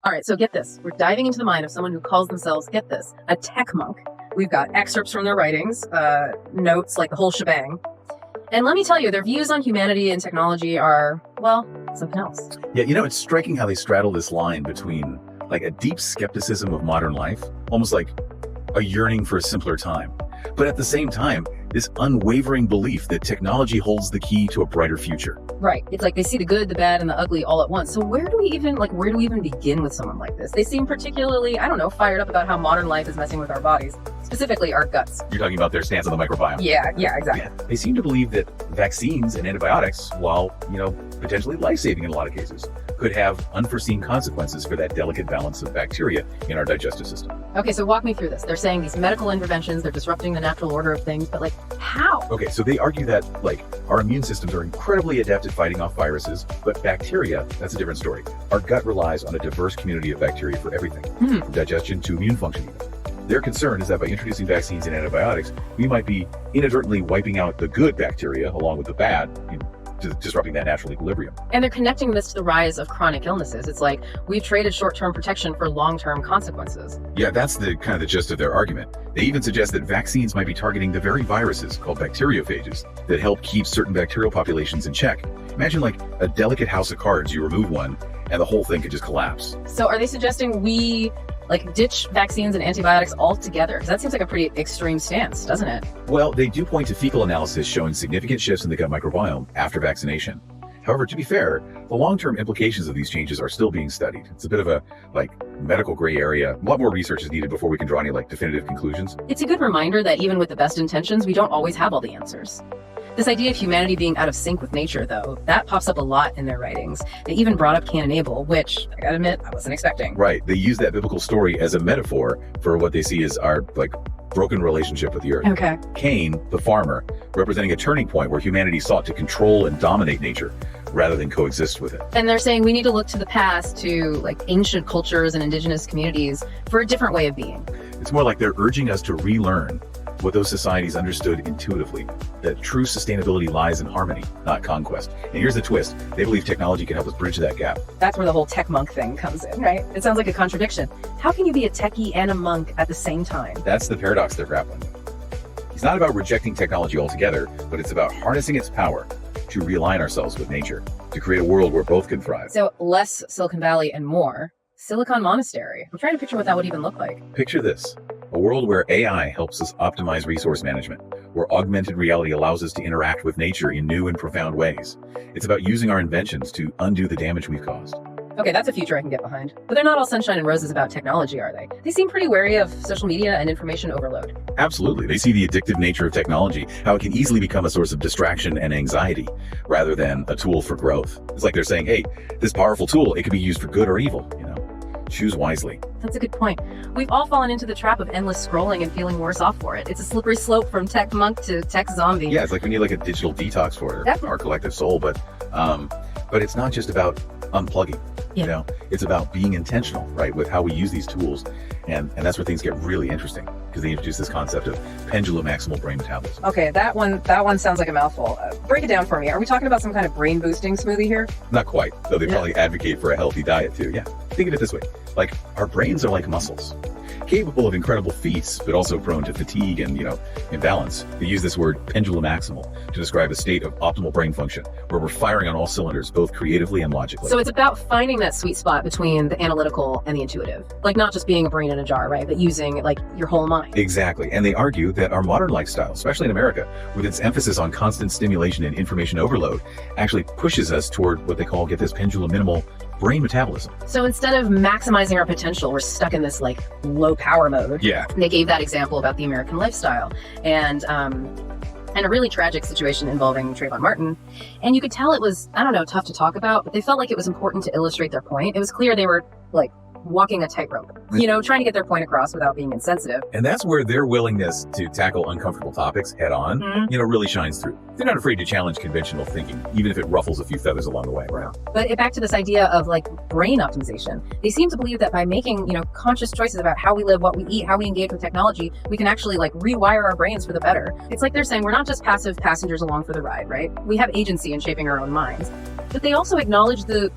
All right, so get this. We're diving into the mind of someone who calls themselves, get this, a tech monk. We've got excerpts from their writings, notes, like the whole shebang. And let me tell you, their views on humanity and technology are, well, something else. Yeah, it's striking how they straddle this line between like a deep skepticism of modern life, almost like a yearning for a simpler time. But at the same time, this unwavering belief that technology holds the key to a brighter future. Right. It's like they see the good, the bad, and the ugly all at once. So where do we even begin with someone like this? They seem particularly, fired up about how modern life is messing with our bodies, specifically our guts. You're talking about their stance on the microbiome. Yeah, exactly. Yeah. They seem to believe that vaccines and antibiotics, while, potentially life-saving in a lot of cases, could have unforeseen consequences for that delicate balance of bacteria in our digestive system. Okay, so walk me through this. They're saying these medical interventions, they're disrupting the natural order of things, but how? Okay, so they argue that our immune systems are incredibly adept at fighting off viruses, but bacteria, that's a different story. Our gut relies on a diverse community of bacteria for everything, from digestion to immune function even. Their concern is that by introducing vaccines and antibiotics, we might be inadvertently wiping out the good bacteria along with the bad, disrupting that natural equilibrium. And they're connecting this to the rise of chronic illnesses. It's like we've traded short-term protection for long-term consequences. Yeah, that's the kind of the gist of their argument. They even suggest that vaccines might be targeting the very viruses called bacteriophages that help keep certain bacterial populations in check. Imagine like a delicate house of cards, you remove one and the whole thing could just collapse. So are they suggesting we ditch vaccines and antibiotics altogether? Because that seems like a pretty extreme stance, doesn't it? Well, they do point to fecal analysis showing significant shifts in the gut microbiome after vaccination. However, to be fair, the long-term implications of these changes are still being studied. It's a bit of a medical gray area. A lot more research is needed before we can draw any definitive conclusions. It's a good reminder that even with the best intentions, we don't always have all the answers. This idea of humanity being out of sync with nature, though, that pops up a lot in their writings. They even brought up Cain and Abel, which, I gotta admit, I wasn't expecting. Right. They use that biblical story as a metaphor for what they see as our, broken relationship with the earth. Okay. Cain, the farmer, representing a turning point where humanity sought to control and dominate nature rather than coexist with it. And they're saying we need to look to the past, to ancient cultures and indigenous communities for a different way of being. It's more like they're urging us to relearn what those societies understood intuitively, that true sustainability lies in harmony, not conquest. And here's the twist. They believe technology can help us bridge that gap. That's where the whole tech monk thing comes in, right? It sounds like a contradiction. How can you be a techie and a monk at the same time? That's the paradox they're grappling with. It's not about rejecting technology altogether, but it's about harnessing its power to realign ourselves with nature, to create a world where both can thrive. So less Silicon Valley and more Silicon Monastery. I'm trying to picture what that would even look like. Picture this. A world where AI helps us optimize resource management, where augmented reality allows us to interact with nature in new and profound ways. It's about using our inventions to undo the damage we've caused. Okay, that's a future I can get behind. But they're not all sunshine and roses about technology, are they? They seem pretty wary of social media and information overload. Absolutely. They see the addictive nature of technology, how it can easily become a source of distraction and anxiety rather than a tool for growth. It's like they're saying, hey, this powerful tool, it can be used for good or evil, Choose wisely. That's a good point. We've all fallen into the trap of endless scrolling and feeling worse off for it. It's a slippery slope from tech monk to tech zombie. Yeah, it's like we need a digital detox for it, our collective soul. But it's not just about unplugging. Yeah. It's about being intentional, right, with how we use these tools. And that's where things get really interesting because they introduce this concept of pendulumaximal brain metabolism. Okay, that one sounds like a mouthful. Break it down for me. Are we talking about some kind of brain boosting smoothie here? Not quite, though they probably advocate for a healthy diet too. Yeah, think of it this way. Our brains are like muscles, capable of incredible feats, but also prone to fatigue and, imbalance. They use this word pendulumaximal to describe a state of optimal brain function where we're firing on all cylinders, both creatively and logically. So it's about finding that sweet spot between the analytical and the intuitive. Not just being a brain in a jar, right? But using your whole mind. Exactly. And they argue that our modern lifestyle, especially in America, with its emphasis on constant stimulation and information overload, actually pushes us toward what they call, get this, pendulum-minimal brain metabolism. So instead of maximizing our potential, we're stuck in this low power mode. Yeah. They gave that example about the American lifestyle and a really tragic situation involving Trayvon Martin. And you could tell it was, tough to talk about, but they felt like it was important to illustrate their point. It was clear they were walking a tightrope, trying to get their point across without being insensitive. And that's where their willingness to tackle uncomfortable topics head on, really shines through. They're not afraid to challenge conventional thinking, even if it ruffles a few feathers along the way. Right? But back to this idea of brain optimization. They seem to believe that by making, conscious choices about how we live, what we eat, how we engage with technology, we can actually rewire our brains for the better. It's like they're saying we're not just passive passengers along for the ride, right? We have agency in shaping our own minds. But they also acknowledge the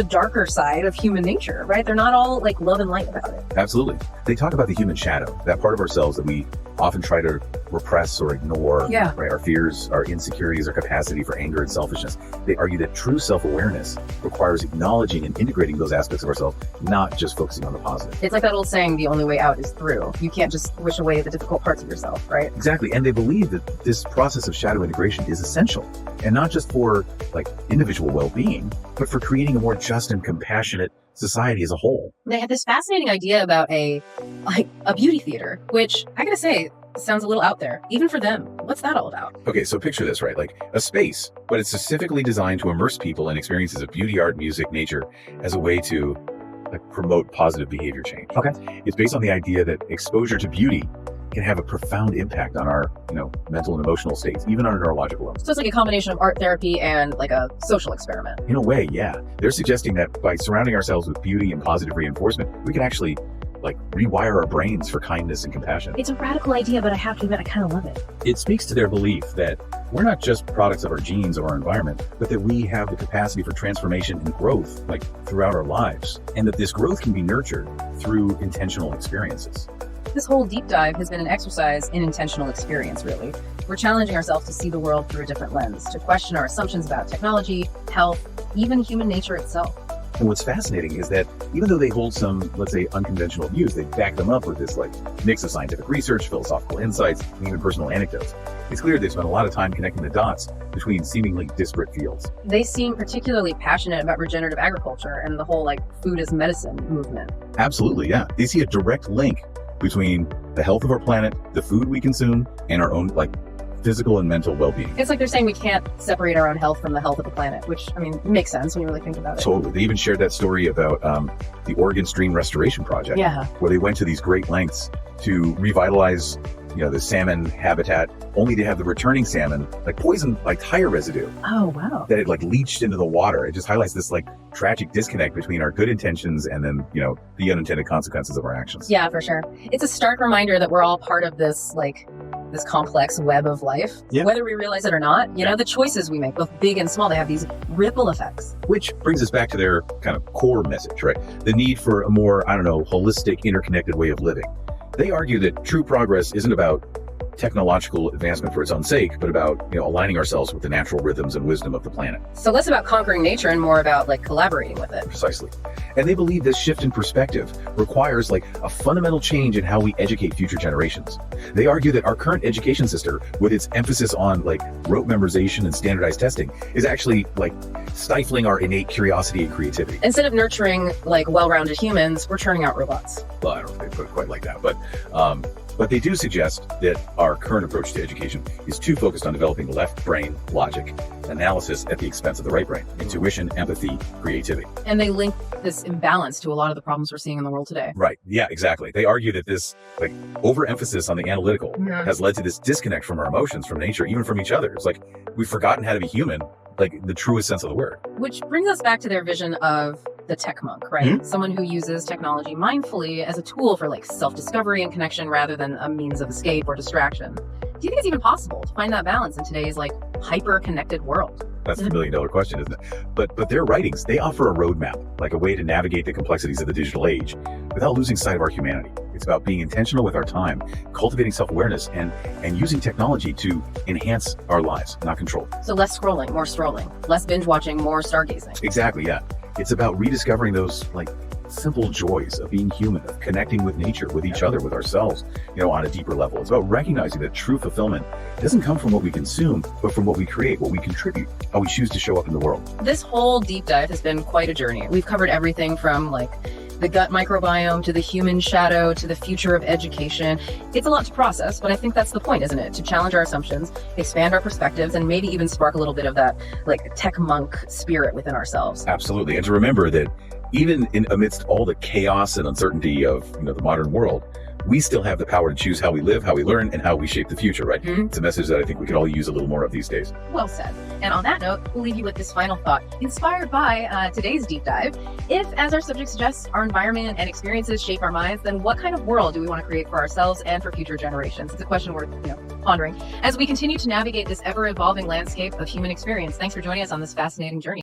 darker side of human nature, right? They're not all like love and light about it. Absolutely. They talk about the human shadow, that part of ourselves that we often try to repress or ignore. Yeah. Right? Our fears, our insecurities, our capacity for anger and selfishness. They argue that true self-awareness requires acknowledging and integrating those aspects of ourselves, not just focusing on the positive. It's like that old saying, the only way out is through. You can't just wish away the difficult parts of yourself, right? Exactly. And they believe that this process of shadow integration is essential, and not just for like individual well-being, but for creating a more just and compassionate society as a whole. They had this fascinating idea about a beauty theater, which I gotta say sounds a little out there, even for them. What's that all about? Okay, so picture this, right? Like a space, but it's specifically designed to immerse people in experiences of beauty, art, music, nature as a way to promote positive behavior change. Okay. It's based on the idea that exposure to beauty can have a profound impact on our, mental and emotional states, even on a neurological level. So it's like a combination of art therapy and like a social experiment. In a way, yeah. They're suggesting that by surrounding ourselves with beauty and positive reinforcement, we can actually rewire our brains for kindness and compassion. It's a radical idea, but I have to admit, I kind of love it. It speaks to their belief that we're not just products of our genes or our environment, but that we have the capacity for transformation and growth, throughout our lives, and that this growth can be nurtured through intentional experiences. This whole deep dive has been an exercise in intentional experience, really. We're challenging ourselves to see the world through a different lens, to question our assumptions about technology, health, even human nature itself. And what's fascinating is that even though they hold some, let's say, unconventional views, they back them up with this mix of scientific research, philosophical insights, and even personal anecdotes. It's clear they spent a lot of time connecting the dots between seemingly disparate fields. They seem particularly passionate about regenerative agriculture and the whole food as medicine movement. Absolutely, yeah. They see a direct link between the health of our planet, the food we consume, and our own physical and mental well-being. It's like they're saying we can't separate our own health from the health of the planet, which, makes sense when you really think about it. Totally. They even shared that story about the Oregon Stream Restoration Project, where they went to these great lengths to revitalize the salmon habitat, only to have the returning salmon poison tire residue. Oh, wow. That it leached into the water. It just highlights this tragic disconnect between our good intentions and then, the unintended consequences of our actions. Yeah, for sure. It's a stark reminder that we're all part of this, this complex web of life, whether we realize it or not. The choices we make, both big and small, they have these ripple effects. Which brings us back to their kind of core message, right? The need for a more, holistic, interconnected way of living. They argue that true progress isn't about technological advancement for its own sake, but about aligning ourselves with the natural rhythms and wisdom of the planet. So less about conquering nature and more about collaborating with it. Precisely. And they believe this shift in perspective requires a fundamental change in how we educate future generations. They argue that our current education system, with its emphasis on rote memorization and standardized testing, is actually stifling our innate curiosity and creativity. Instead of nurturing well-rounded humans, we're churning out robots. Well, I don't know if they put it quite like that, but they do suggest that our current approach to education is too focused on developing the left brain logic analysis at the expense of the right brain, intuition, empathy, creativity. And they link this imbalance to a lot of the problems we're seeing in the world today. Right. Yeah, exactly. They argue that this overemphasis on the analytical has led to this disconnect from our emotions, from nature, even from each other. It's we've forgotten how to be human, the truest sense of the word. Which brings us back to their vision of the tech monk, right? Mm-hmm. Someone who uses technology mindfully as a tool for self-discovery and connection rather than a means of escape or distraction. Do you think it's even possible to find that balance in today's hyper-connected world? That's the $1 million question, isn't it? But their writings, they offer a roadmap, a way to navigate the complexities of the digital age without losing sight of our humanity. It's about being intentional with our time, cultivating self-awareness, and using technology to enhance our lives, not control. So less scrolling, more strolling. Less binge watching, more stargazing. Exactly, yeah. It's about rediscovering those simple joys of being human, of connecting with nature, with each other, with ourselves, on a deeper level. It's about recognizing that true fulfillment doesn't come from what we consume, but from what we create, what we contribute, how we choose to show up in the world. This whole deep dive has been quite a journey. We've covered everything from the gut microbiome to the human shadow to the future of education. It's a lot to process, but I think that's the point, isn't it? To challenge our assumptions, expand our perspectives, and maybe even spark a little bit of that tech monk spirit within ourselves. Absolutely. And to remember that even amidst all the chaos and uncertainty of the modern world, we still have the power to choose how we live, how we learn, and how we shape the future, right? Mm-hmm. It's a message that I think we could all use a little more of these days. Well said. And on that note, we'll leave you with this final thought, inspired by today's deep dive. If, as our subject suggests, our environment and experiences shape our minds, then what kind of world do we want to create for ourselves and for future generations? It's a question worth pondering as we continue to navigate this ever-evolving landscape of human experience. Thanks for joining us on this fascinating journey.